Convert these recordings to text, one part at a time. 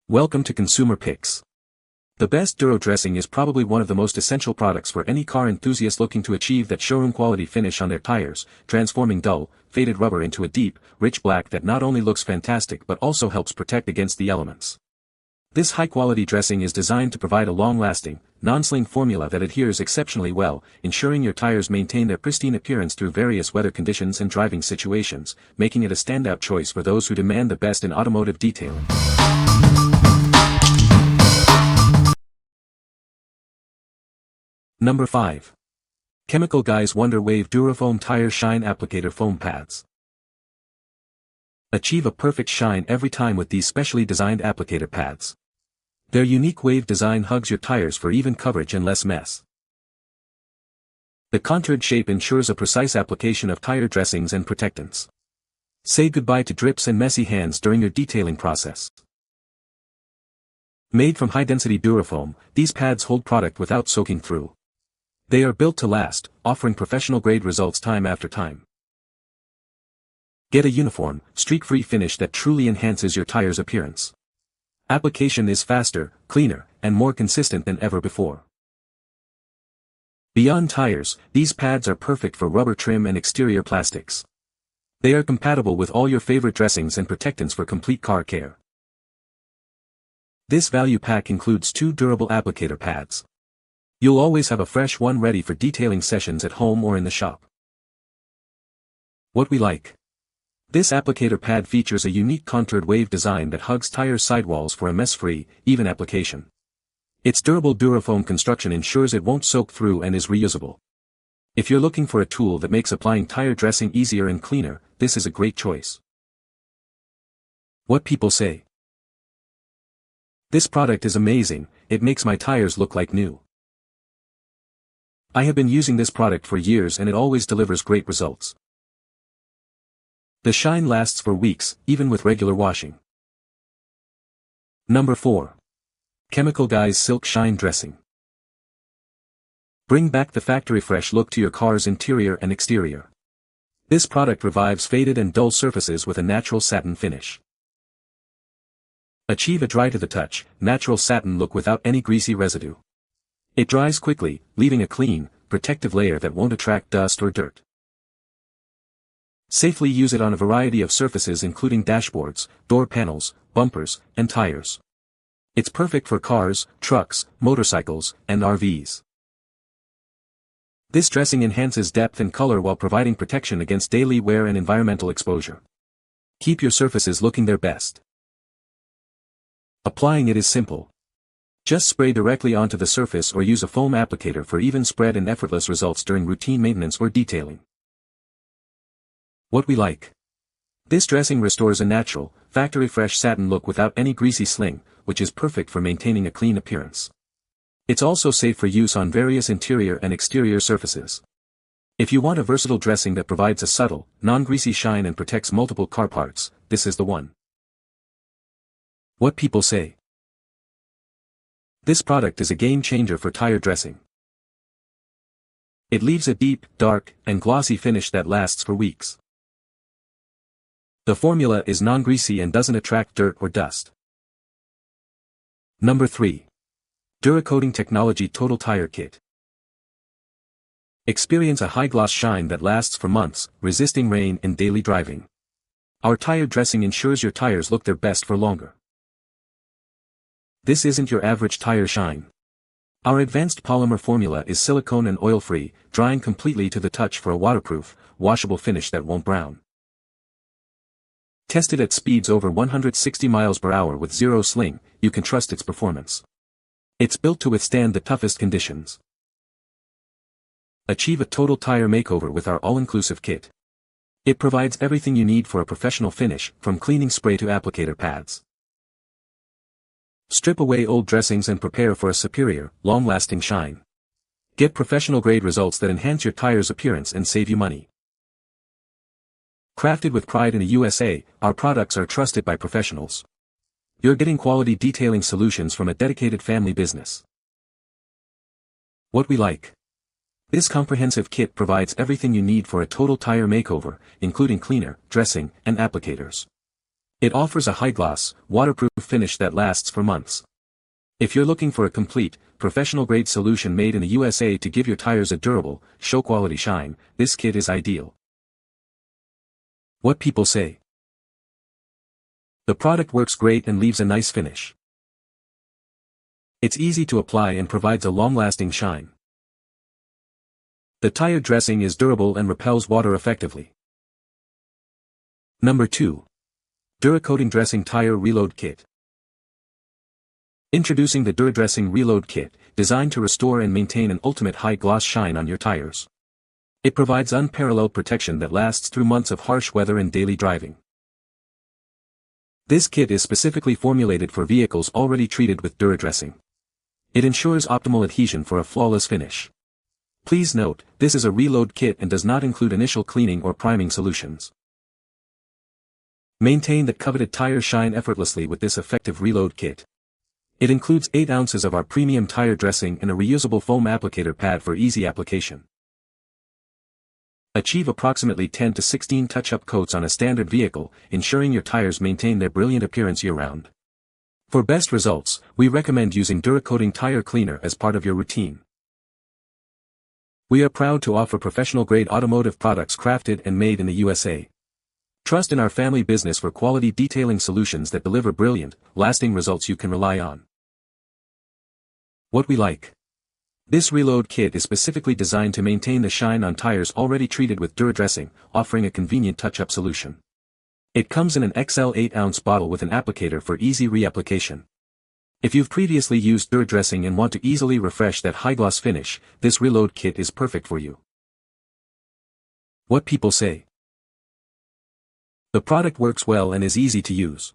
Welcome to Consumer Picks. The best Duro Dressing is probably one of the most essential products for any car enthusiast looking to achieve that showroom quality finish on their tires, transforming dull, faded rubber into a deep, rich black that not only looks fantastic but also helps protect against the elements. This high-quality dressing is designed to provide a long-lasting, non-sling formula that adheres exceptionally well, ensuring your tires maintain their pristine appearance through various weather conditions and driving situations, making it a standout choice for those who demand the best in automotive detailing. Number 5. Chemical Guy's Wonder Wave Durafoam Tire Shine Applicator Foam Pads. Achieve a perfect shine every time with these specially designed applicator pads. Their unique wave design hugs your tires for even coverage and less mess. The contoured shape ensures a precise application of tire dressings and protectants. Say goodbye to drips and messy hands during your detailing process. Made from high-density Durafoam, these pads hold product without soaking through. They are built to last, offering professional-grade results time after time. Get a uniform, streak-free finish that truly enhances your tire's appearance. Application is faster, cleaner, and more consistent than ever before. Beyond tires, these pads are perfect for rubber trim and exterior plastics. They are compatible with all your favorite dressings and protectants for complete car care. This value pack includes 2 durable applicator pads. You'll always have a fresh one ready for detailing sessions at home or in the shop. What we like. This applicator pad features a unique contoured wave design that hugs tire sidewalls for a mess-free, even application. Its durable Durafoam construction ensures it won't soak through and is reusable. If you're looking for a tool that makes applying tire dressing easier and cleaner, this is a great choice. What people say. This product is amazing, it makes my tires look like new. I have been using this product for years and it always delivers great results. The shine lasts for weeks, even with regular washing. Number 4. Chemical Guy's Silk Shine Dressing. Bring back the factory fresh look to your car's interior and exterior. This product revives faded and dull surfaces with a natural satin finish. Achieve a dry-to-the-touch, natural satin look without any greasy residue. It dries quickly, leaving a clean, protective layer that won't attract dust or dirt. Safely use it on a variety of surfaces including dashboards, door panels, bumpers, and tires. It's perfect for cars, trucks, motorcycles, and RVs. This dressing enhances depth and color while providing protection against daily wear and environmental exposure. Keep your surfaces looking their best. Applying it is simple. Just spray directly onto the surface or use a foam applicator for even spread and effortless results during routine maintenance or detailing. What we like. This dressing restores a natural, factory-fresh satin look without any greasy sling, which is perfect for maintaining a clean appearance. It's also safe for use on various interior and exterior surfaces. If you want a versatile dressing that provides a subtle, non-greasy shine and protects multiple car parts, this is the one. What people say. This product is a game-changer for tire dressing. It leaves a deep, dark, and glossy finish that lasts for weeks. The formula is non-greasy and doesn't attract dirt or dust. Number 3. DURA-COATIng Technology Total Tire Kit. Experience a high-gloss shine that lasts for months, resisting rain and daily driving. Our tire dressing ensures your tires look their best for longer. This isn't your average tire shine. Our advanced polymer formula is silicone and oil-free, drying completely to the touch for a waterproof, washable finish that won't brown. Tested at speeds over 160 miles per hour with zero sling, you can trust its performance. It's built to withstand the toughest conditions. Achieve a total tire makeover with our all-inclusive kit. It provides everything you need for a professional finish, from cleaning spray to applicator pads. Strip away old dressings and prepare for a superior, long-lasting shine. Get professional-grade results that enhance your tire's appearance and save you money. Crafted with pride in the USA, our products are trusted by professionals. You're getting quality detailing solutions from a dedicated family business. What we like. This comprehensive kit provides everything you need for a total tire makeover, including cleaner, dressing, and applicators. It offers a high-gloss, waterproof finish that lasts for months. If you're looking for a complete, professional-grade solution made in the USA to give your tires a durable, show-quality shine, this kit is ideal. What people say. The product works great and leaves a nice finish. It's easy to apply and provides a long-lasting shine. The tire dressing is durable and repels water effectively. Number 2. Dura-Coating Dressing Tire Reload Kit. Introducing the Duro Dressing Reload Kit, designed to restore and maintain an ultimate high-gloss shine on your tires. It provides unparalleled protection that lasts through months of harsh weather and daily driving. This kit is specifically formulated for vehicles already treated with Duro Dressing. It ensures optimal adhesion for a flawless finish. Please note, this is a reload kit and does not include initial cleaning or priming solutions. Maintain that coveted tire shine effortlessly with this effective reload kit. It includes 8 ounces of our premium tire dressing and a reusable foam applicator pad for easy application. Achieve approximately 10 to 16 touch-up coats on a standard vehicle, ensuring your tires maintain their brilliant appearance year-round. For best results, we recommend using Dura-Coating Tire Cleaner as part of your routine. We are proud to offer professional-grade automotive products crafted and made in the USA. Trust in our family business for quality detailing solutions that deliver brilliant, lasting results you can rely on. What we like. This reload kit is specifically designed to maintain the shine on tires already treated with Duro Dressing, offering a convenient touch-up solution. It comes in an XL 8-ounce bottle with an applicator for easy reapplication. If you've previously used Duro Dressing and want to easily refresh that high-gloss finish, this reload kit is perfect for you. What people say. The product works well and is easy to use.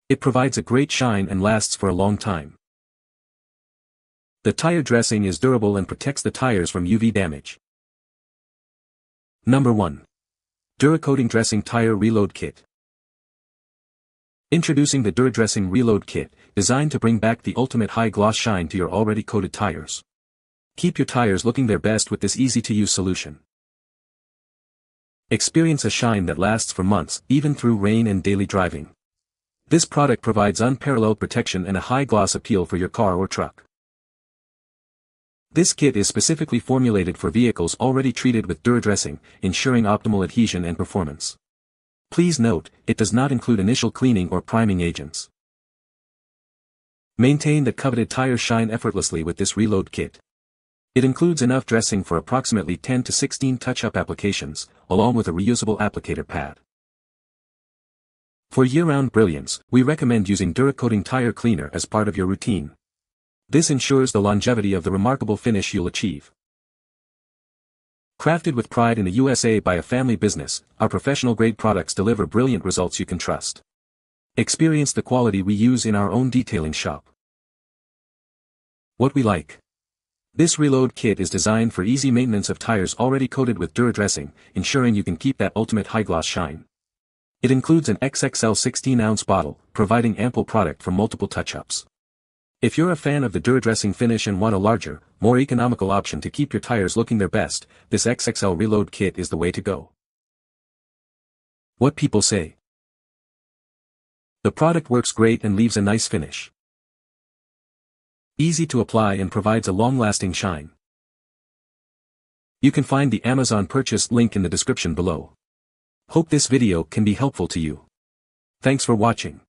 It provides a great shine and lasts for a long time. The tire dressing is durable and protects the tires from UV damage. Number 1. Dura-Coating Dressing Tire Reload Kit. Introducing the Duro Dressing Reload Kit, designed to bring back the ultimate high-gloss shine to your already coated tires. Keep your tires looking their best with this easy-to-use solution. Experience a shine that lasts for months, even through rain and daily driving. This product provides unparalleled protection and a high-gloss appeal for your car or truck. This kit is specifically formulated for vehicles already treated with Duro Dressing, ensuring optimal adhesion and performance. Please note, it does not include initial cleaning or priming agents. Maintain that coveted tire shine effortlessly with this reload kit. It includes enough dressing for approximately 10 to 16 touch-up applications, along with a reusable applicator pad. For year-round brilliance, we recommend using Dura-Coating Tire Cleaner as part of your routine. This ensures the longevity of the remarkable finish you'll achieve. Crafted with pride in the USA by a family business, our professional-grade products deliver brilliant results you can trust. Experience the quality we use in our own detailing shop. What we like. This reload kit is designed for easy maintenance of tires already coated with Duro Dressing, ensuring you can keep that ultimate high-gloss shine. It includes an XXL 16-ounce bottle, providing ample product for multiple touch-ups. If you're a fan of the Duro Dressing finish and want a larger, more economical option to keep your tires looking their best, this XXL reload kit is the way to go. What people say. The product works great and leaves a nice finish. Easy to apply and provides a long-lasting shine. You can find the Amazon purchase link in the description below. Hope this video can be helpful to you. Thanks for watching.